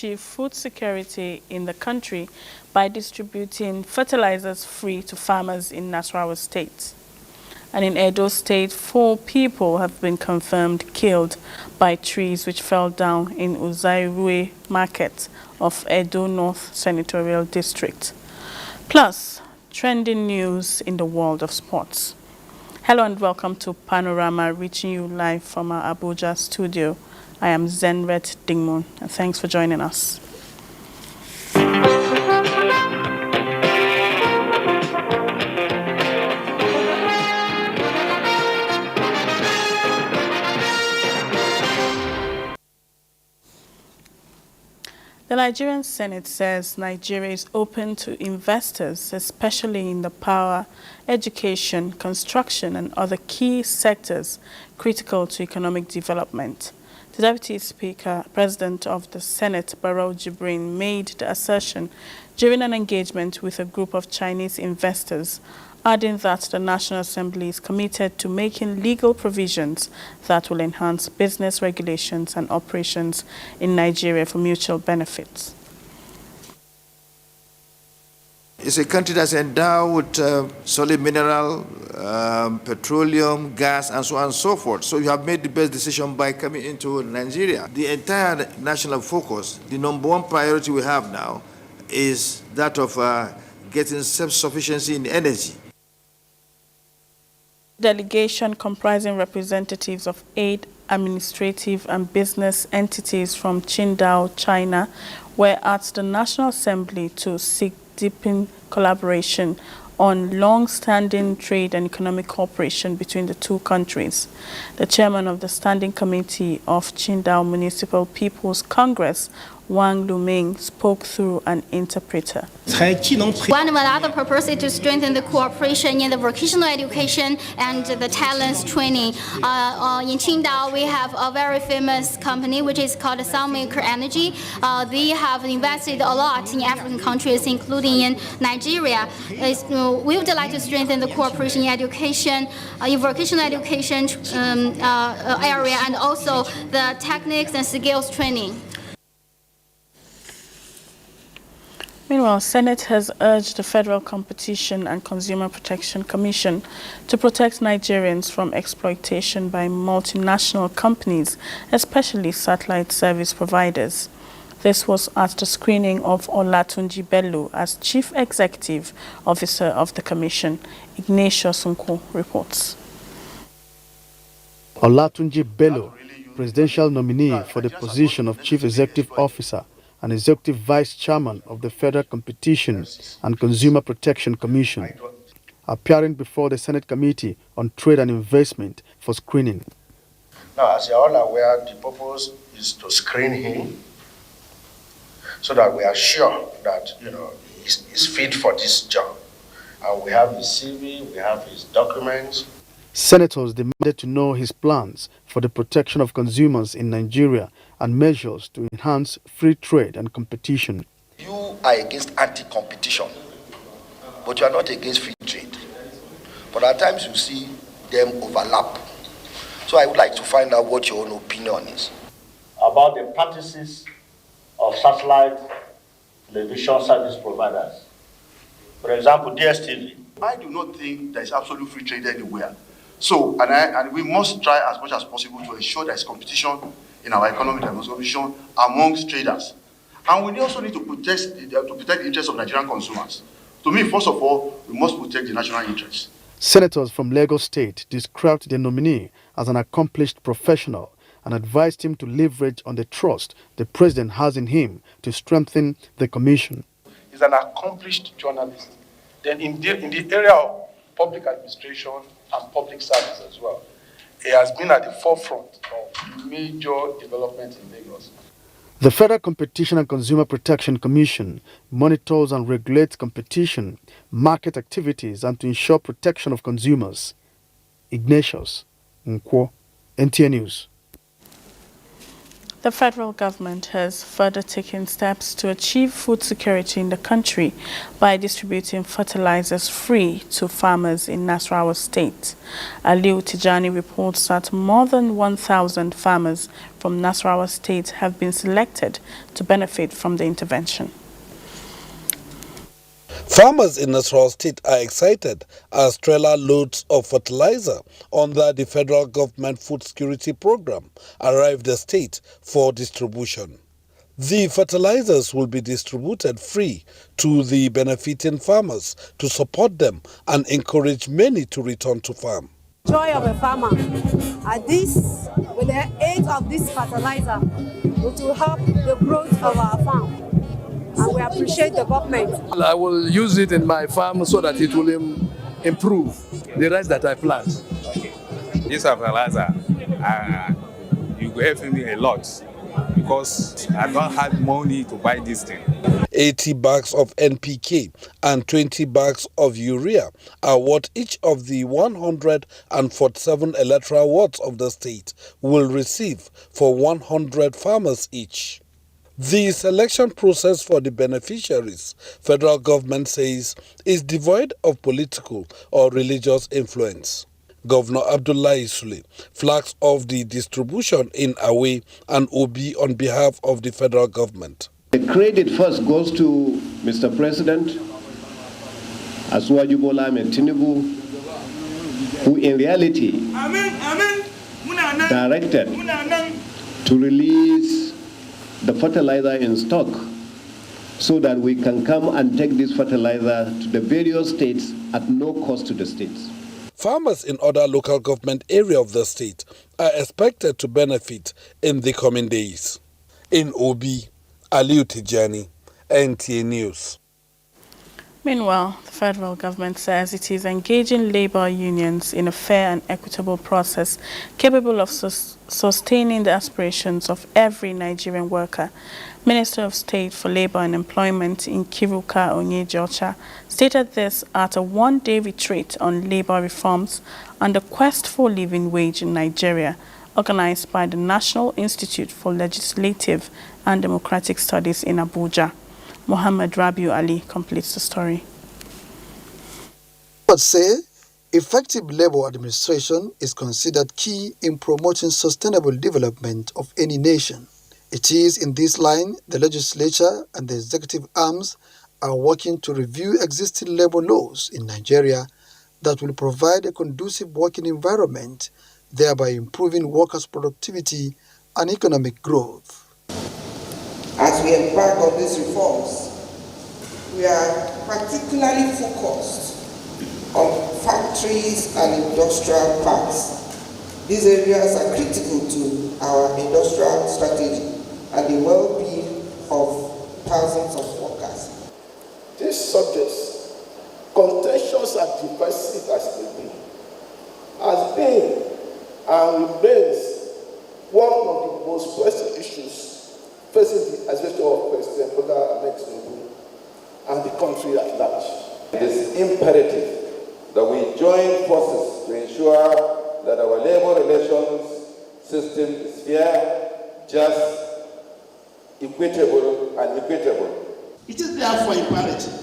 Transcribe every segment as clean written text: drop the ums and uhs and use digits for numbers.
achieve food security in the country by distributing fertilizers free to farmers in Nasarawa State. And in Edo State, 4 people have been confirmed killed by trees which fell down in Uzairue Market of Edo North Senatorial District. Plus, trending news in the world of sports. Hello and welcome to Panorama, reaching you live from our Abuja studio. I am Zenret Dingmun, and thanks for joining us. The Nigerian Senate says Nigeria is open to investors, especially in the power, education, construction, and other key sectors critical to economic development. The Deputy Speaker, President of the Senate, Barrow Jibrin, made the assertion during an engagement with a group of Chinese investors, adding that the National Assembly is committed to making legal provisions that will enhance business regulations and operations in Nigeria for mutual benefits. It's a country that's endowed with solid mineral, petroleum, gas, and so on and so forth. So you have made the best decision by coming into Nigeria. The entire national focus, the number one priority we have now, is that of getting self-sufficiency in energy. Delegation comprising representatives of 8 administrative and business entities from Qingdao, China, were at the National Assembly to seek deepen collaboration on long-standing trade and economic cooperation between the two countries. The chairman of the Standing Committee of Qingdao Municipal People's Congress, Wang Luming, spoke through an interpreter. One of the other purposes is to strengthen the cooperation in the vocational education and the talents training. In Qingdao, we have a very famous company which is called Sunmaker Energy. They have invested a lot in African countries, including in Nigeria. We would like to strengthen the cooperation in education, in vocational education area, and also the techniques and skills training. Meanwhile, Senate has urged the Federal Competition and Consumer Protection Commission to protect Nigerians from exploitation by multinational companies, especially satellite service providers. This was at the screening of Olatunji Bello as Chief Executive Officer of the Commission. Ignatius Sunko reports. Olatunji Bello, presidential nominee for the position of Chief Executive Officer and Executive Vice Chairman of the Federal Competition and Consumer Protection Commission, appearing before the Senate Committee on Trade and Investment for screening. Now, as you are all aware, the purpose is to screen him so that we are sure that, he's fit for this job. And we have his CV, we have his documents. Senators demanded to know his plans for the protection of consumers in Nigeria and measures to enhance free trade and competition. You are against anti-competition, but you are not against free trade. But at times you see them overlap. So I would like to find out what your own opinion is. About the practices of satellite television service providers. For example, DSTV. I do not think there is absolute free trade anywhere. So, and we must try as much as possible to ensure there is competition in our economic development amongst traders. And we also need to protect the interests of Nigerian consumers. To me, first of all, we must protect the national interests. Senators from Lagos State described the nominee as an accomplished professional and advised him to leverage on the trust the president has in him to strengthen the commission. He's an accomplished journalist. Then in the area of public administration and public service as well, he has been at the forefront of major development in Lagos. The Federal Competition and Consumer Protection Commission monitors and regulates competition, market activities, and to ensure protection of consumers. Ignatius Nkwo, NTA News. The federal government has further taken steps to achieve food security in the country by distributing fertilizers free to farmers in Nasarawa State. Aliu Tijani reports that more than 1,000 farmers from Nasarawa State have been selected to benefit from the intervention. Farmers in Nasarawa State are excited as trailer loads of fertilizer under the federal government food security program arrived the state for distribution. The fertilizers will be distributed free to the benefiting farmers to support them and encourage many to return to farm. Joy of a farmer. And this, with the aid of this fertilizer, it will help the growth of our farm. And we appreciate the government. I will use it in my farm so that it will improve the rice that I plant. This fertilizer, you will help me a lot because I don't have money to buy this thing. 80 bags of NPK and 20 bags of urea are what each of the 147 electoral wards of the state will receive for 100 farmers each. The selection process for the beneficiaries, federal government says, is devoid of political or religious influence. Governor Abdullahi Sule flags off the distribution in Awe and Obi on behalf of the federal government. The credit first goes to Mr. President Asiwaju Bola Ahmed Tinubu, who in reality directed to release the fertilizer in stock so that we can come and take this fertilizer to the various states at no cost to the states. Farmers in other local government areas of the state are expected to benefit in the coming days. In Obi, Aliu Tijani, NTA News. Meanwhile, the federal government says it is engaging labor unions in a fair and equitable process capable of sustaining the aspirations of every Nigerian worker. Minister of State for Labor and Employment Nkiruka Onyejocha stated this at a one-day retreat on labor reforms and the quest for living wage in Nigeria, organized by the National Institute for Legislative and Democratic Studies in Abuja. Muhammad Rabiu Ali completes the story. But say, effective labor administration is considered key in promoting sustainable development of any nation. It is in this line the legislature and the executive arms are working to review existing labor laws in Nigeria that will provide a conducive working environment, thereby improving workers' productivity and economic growth. As we embark on these reforms, we are particularly focused on factories and industrial parks. These areas are critical to our industrial strategy and the well-being of thousands of workers. These subjects, contentious and divisive as they be, has been and remains one of the most pressing issues facing the administration of President Bola Ahmed Tinubu and the country at large. It is imperative that we join forces to ensure that our labor relations system is fair, just, equitable, and equitable. It is therefore imperative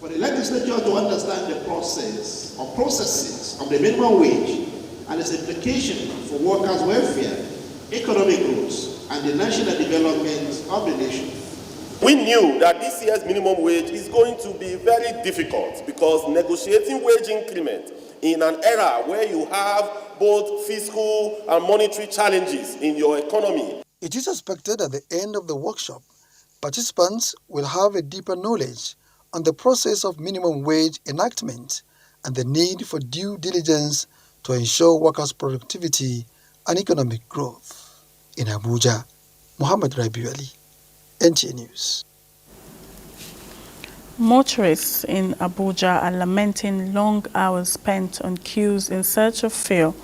for the legislature to understand the process or processes of the minimum wage and its implication for workers' welfare, economic growth, and the national development of the nation. We knew that this year's minimum wage is going to be very difficult because negotiating wage increment in an era where you have both fiscal and monetary challenges in your economy. It is expected at the end of the workshop, participants will have a deeper knowledge on the process of minimum wage enactment and the need for due diligence to ensure workers' productivity and economic growth. In Abuja, Muhammad Rabiu Ali, NTA News. Motorists in Abuja are lamenting long hours spent on queues in search of fuel.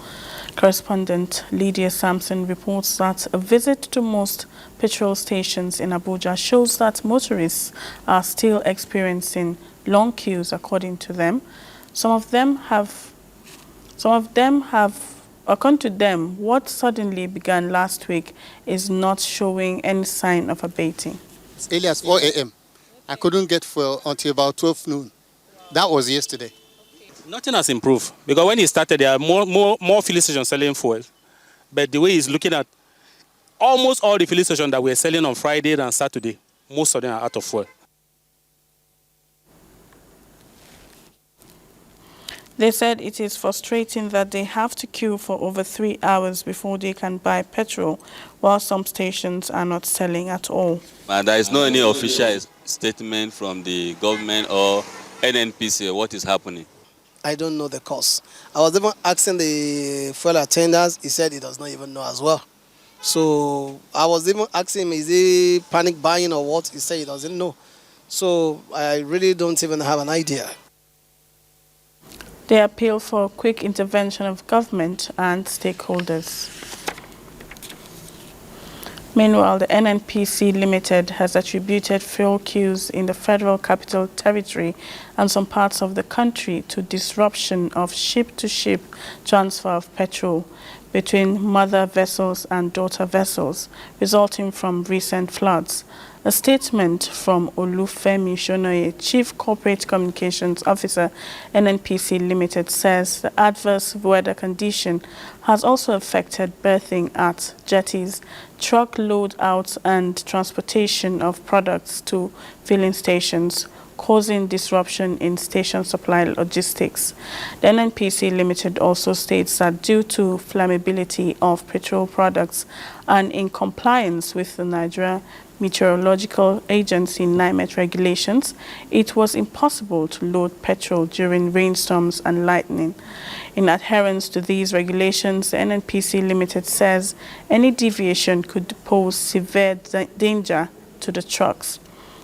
Correspondent Lydia Sampson reports that a visit to most petrol stations in Abuja shows that motorists are still experiencing long queues according to them. Some of them have According to them, what suddenly began last week is not showing any sign of abating. As early as 4 a.m. I couldn't get fuel until about 12 noon. That was yesterday. Nothing has improved because when it started, there are more filling stations selling fuel. But the way he's looking at almost all the filling stations that were selling on Friday and Saturday, most of them are out of fuel. They said it is frustrating that they have to queue for over 3 hours before they can buy petrol, while some stations are not selling at all. There is no any official statement from the government or NNPC what is happening. I don't know the cause. I was even asking the fuel attendants, he said he does not even know as well. So I was even asking him, is he panic buying or what? He said he doesn't know. So I really don't even have an idea. They appeal for quick intervention of government and stakeholders. Meanwhile, the NNPC Limited has attributed fuel queues in the Federal Capital Territory and some parts of the country to disruption of ship-to-ship transfer of petrol between mother vessels and daughter vessels, resulting from recent floods. A statement from Olufemi Shonoye, Chief Corporate Communications Officer, NNPC Limited, says the adverse weather condition has also affected berthing at jetties, truck load out and transportation of products to filling stations, causing disruption in station supply logistics. The NNPC Limited also states that due to flammability of petrol products and in compliance with the Nigerian Meteorological Agency NIMET regulations, it was impossible to load petrol during rainstorms and lightning. In adherence to these regulations, the NNPC Limited says any deviation could pose severe danger to the trucks,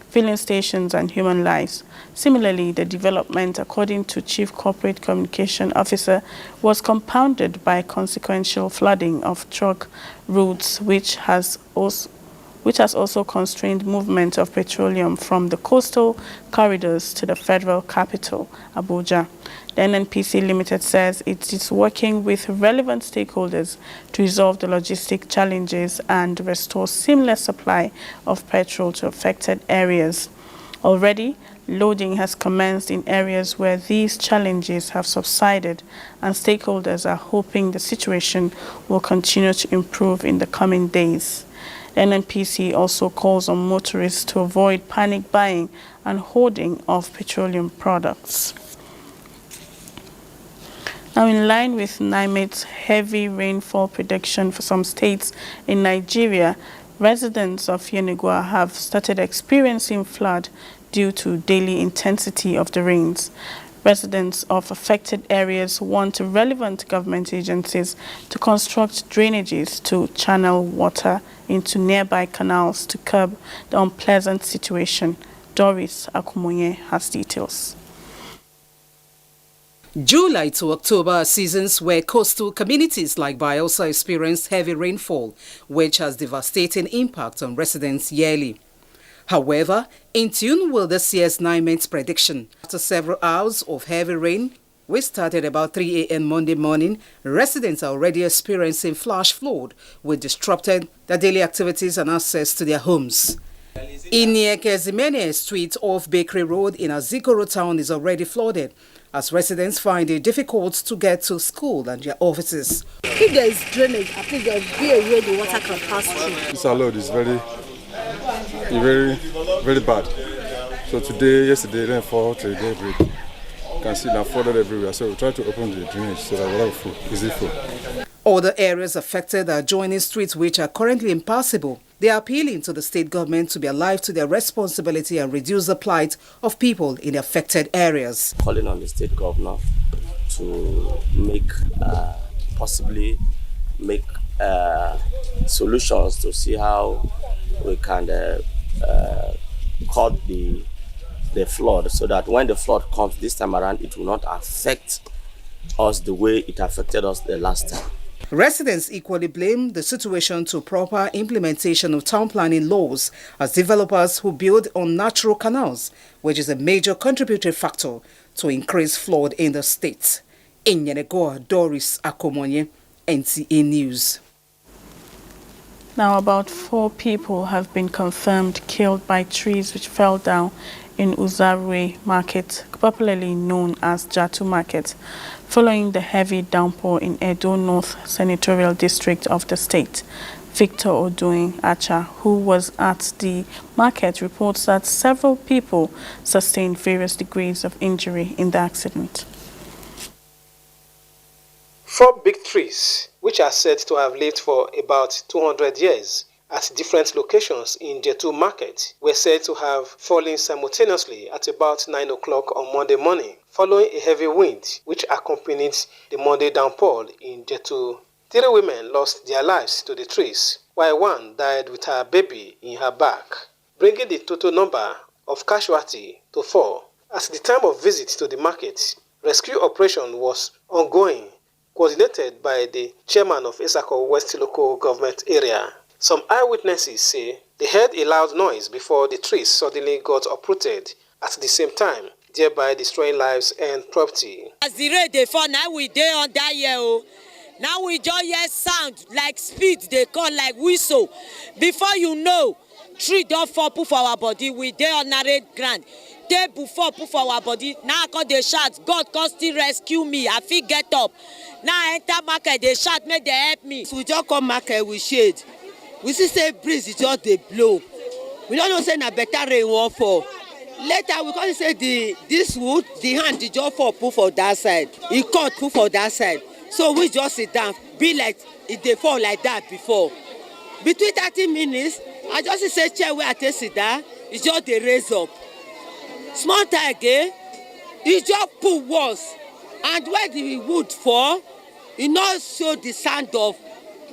filling stations and human lives. Similarly, the development, according to Chief Corporate Communication Officer, was compounded by consequential flooding of truck routes, which has also constrained movement of petroleum from the coastal corridors to the federal capital, Abuja. The NNPC Limited says it is working with relevant stakeholders to resolve the logistic challenges and restore seamless supply of petrol to affected areas. Already, loading has commenced in areas where these challenges have subsided, and stakeholders are hoping the situation will continue to improve in the coming days. The NNPC also calls on motorists to avoid panic buying and hoarding of petroleum products. Now, in line with NIMET's heavy rainfall prediction for some states in Nigeria, residents of Yenagoa have started experiencing flood due to daily intensity of the rains. Residents of affected areas want relevant government agencies to construct drainages to channel water into nearby canals to curb the unpleasant situation. Doris Akumonye has details. July to October are seasons where coastal communities like Bayelsa experience heavy rainfall, which has devastating impact on residents yearly. However, in tune with this year's NIMET's prediction, after several hours of heavy rain, which started about 3 a.m. Monday morning, residents are already experiencing flash flood, which disrupted their daily activities and access to their homes. Inieke Zimene Street off Bakery Road in Azikoro town is already flooded, as residents find it difficult to get to school and their offices. If there is drainage, I think there will be a way the water can pass through. This load is very bad. So today, yesterday, rainfall, today break. You can see that flooded everywhere. So we try to open the drainage so that water will flow, easy flow. Other areas affected are adjoining streets which are currently impassable. They are appealing to the state government to be alive to their responsibility and reduce the plight of people in the affected areas. Calling on the state governor to possibly make solutions to see how we can cut the flood, so that when the flood comes this time around, it will not affect us the way it affected us the last time. Residents equally blame the situation to proper implementation of town planning laws as developers who build on natural canals, which is a major contributory factor to increase flood in the state. In Yenagoa, Doris Akomonye, NTA News. Now, about 4 people have been confirmed killed by trees which fell down in Uzarwe Market, popularly known as Jatu Market, following the heavy downpour in Edo North Senatorial District of the state. Victor Odoin Acha, who was at the market, reports that several people sustained various degrees of injury in the accident. 4 big trees, which are said to have lived for about 200 years at different locations in Jetu Market, were said to have fallen simultaneously at about 9 o'clock on Monday morning, following a heavy wind which accompanied the Monday downpour in Jetu. 3 women lost their lives to the trees, while 1 died with her baby in her back, bringing the total number of casualties to 4. At the time of visit to the market, rescue operation was ongoing, coordinated by the chairman of Esako West Local Government Area. Some eyewitnesses say they heard a loud noise before the trees suddenly got uprooted at the same time, thereby destroying lives and property. As the rain dey fall, now we dey on that year. Now we just hear sound like speed, they call like whistle. Before you know, tree don fall put for our body, we dey on narrow ground. Table fall put for our body, now I come dey shout, God come still rescue me, I fit get up. Now I enter market, they shout, make they help me. We just come market with shade. We see say breeze is just dey blow. We don't know say na better rain wan fall. Later we come say this wood, the hand dey just fall put for that side. E cut put for that side. So we just sit down, be like it dey fall like that before. Between 30 minutes, I just say chair where I take sit down, it just dey raise up. Small time again, e just pull worse. And where the wood fall, e no show the sound of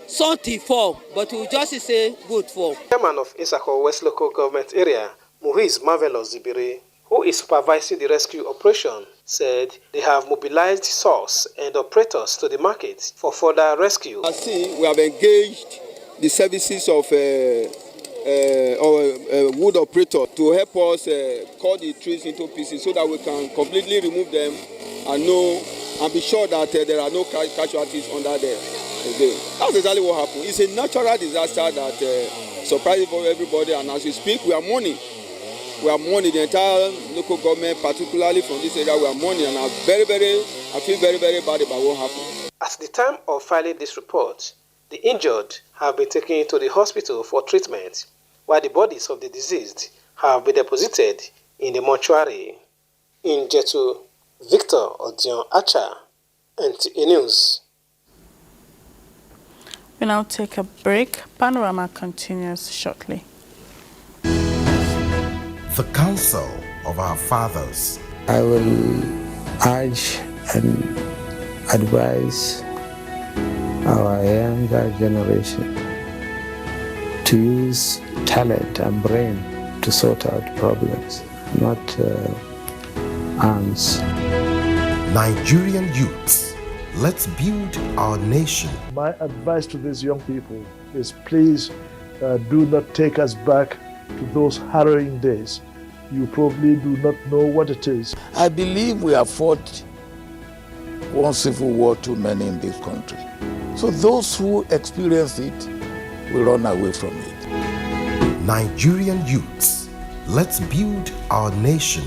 something fall, but we just say wood fall. Chairman of Esako West Local Government Area, Muhiz Marvelous Zibiri, who is supervising the rescue operation, said they have mobilized source and operators to the market for further rescue. As see, we have engaged the services of wood operator to help us cut the trees into pieces so that we can completely remove them and be sure that there are no casualties under there. That's exactly what happened. It's a natural disaster that surprises for everybody, and as we speak, we are mourning. We are mourning the entire local government, particularly from this area. We are mourning, and I feel very, very bad about what happened. At the time of filing this report, the injured have been taken to the hospital for treatment, while the bodies of the deceased have been deposited in the mortuary. In Jetu, Victor Odion Acha, NTA News. We now take a break. Panorama continues shortly. The counsel of our fathers. I will urge and advise our younger generation to use talent and brain to sort out problems, not arms. Nigerian youths, let's build our nation. My advice to these young people is please do not take us back to those harrowing days. You probably do not know what it is. I believe we have fought one civil war too many in this country. So those who experience it will run away from it. Nigerian youths, let's build our nation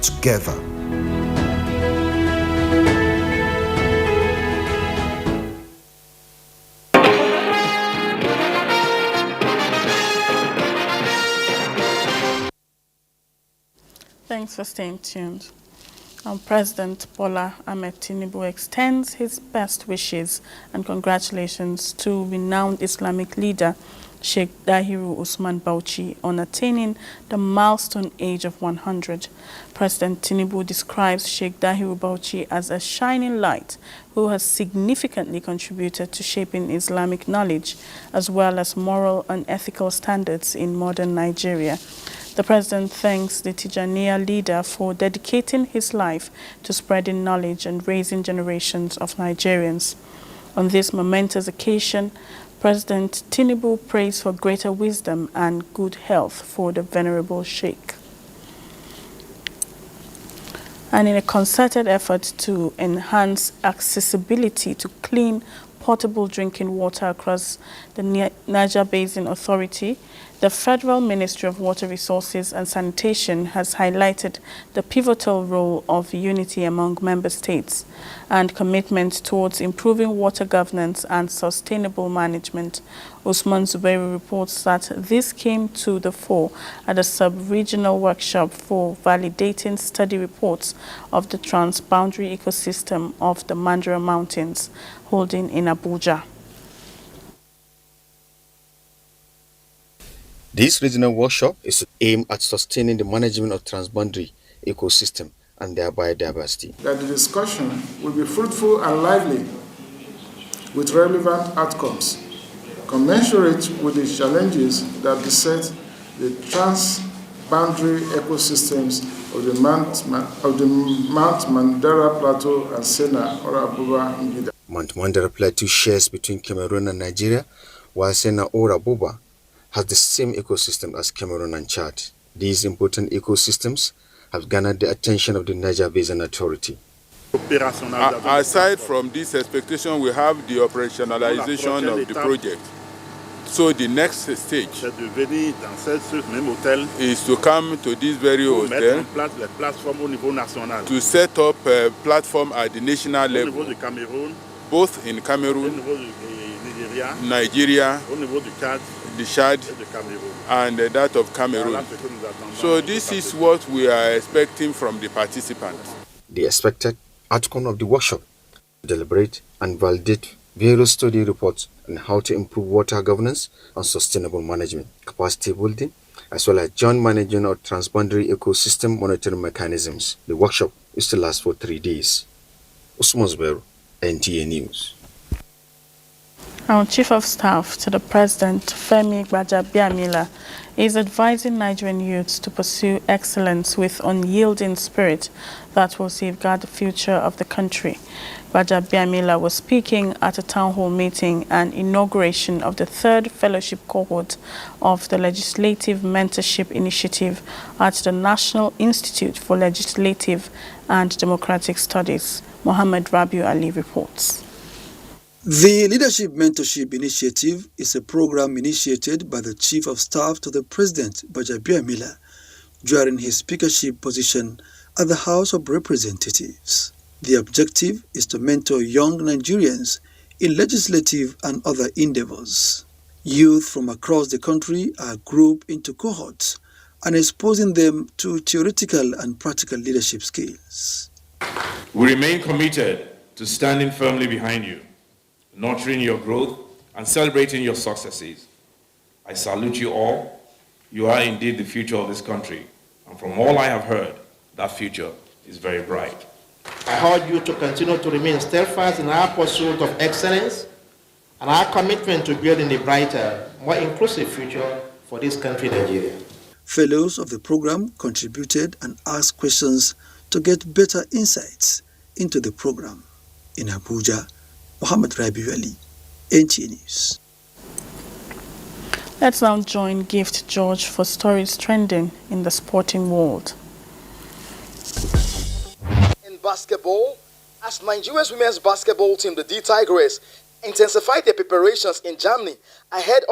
together. Thanks for staying tuned. President Bola Ahmed Tinubu extends his best wishes and congratulations to renowned Islamic leader Sheikh Dahiru Usman Bauchi on attaining the milestone age of 100. President Tinubu describes Sheikh Dahiru Bauchi as a shining light who has significantly contributed to shaping Islamic knowledge as well as moral and ethical standards in modern Nigeria. The president thanks the Tijaniya leader for dedicating his life to spreading knowledge and raising generations of Nigerians. On this momentous occasion, President Tinubu prays for greater wisdom and good health for the venerable Sheikh. And in a concerted effort to enhance accessibility to clean potable drinking water across the Niger Basin Authority, the Federal Ministry of Water Resources and Sanitation has highlighted the pivotal role of unity among member states and commitment towards improving water governance and sustainable management. Usman Zubairu reports that this came to the fore at a sub-regional workshop for validating study reports of the transboundary ecosystem of the Mandara Mountains, holding in Abuja. This regional workshop is aimed at sustaining the management of transboundary ecosystem and their biodiversity. That the discussion will be fruitful and lively with relevant outcomes, commensurate with the challenges that beset the transboundary ecosystems of the Mount Mandara Plateau and Sena or Abuja Ngida. Mount Mandara Plateau shares between Cameroon and Nigeria, while Sena or Abuja has the same ecosystem as Cameroon and Chad. These important ecosystems have garnered the attention of the Niger Basin Authority. Aside from this expectation, we have the operationalization of the project. So the next stage is to come to this very hotel to set up a platform at the national level, both in Cameroon, Nigeria, the Chad, and that of Cameroon. So this is what we are expecting from the participants. The expected outcome of the workshop: deliberate and validate various study reports on how to improve water governance and sustainable management, capacity building, as well as joint management of transboundary ecosystem monitoring mechanisms. The workshop is to last for 3 days. Usman Zubairu, NTA News. Our Chief of Staff to the President, Femi Gbajabiamila, is advising Nigerian youths to pursue excellence with unyielding spirit that will safeguard the future of the country. Gbajabiamila was speaking at a town hall meeting and inauguration of the third fellowship cohort of the Legislative Mentorship Initiative at the National Institute for Legislative and Democratic Studies. Mohammed Rabiu Ali reports. The Leadership Mentorship Initiative is a program initiated by the Chief of Staff to the President, Gbajabiamila, during his speakership position at the House of Representatives. The objective is to mentor young Nigerians in legislative and other endeavors. Youth from across the country are grouped into cohorts and exposing them to theoretical and practical leadership skills. We remain committed to standing firmly behind you, nurturing your growth and celebrating your successes. I salute you all. You are indeed the future of this country. And from all I have heard, that future is very bright. I urge you to continue to remain steadfast in our pursuit of excellence and our commitment to building a brighter, more inclusive future for this country, Nigeria. Fellows of the program contributed and asked questions to get better insights into the program. In Abuja, Mohammed Rabiu Ali, NTA News. Let's now join Gift George for stories trending in the sporting world. In basketball, as Nigeria's women's basketball team, the D Tigers, intensified their preparations in Germany ahead of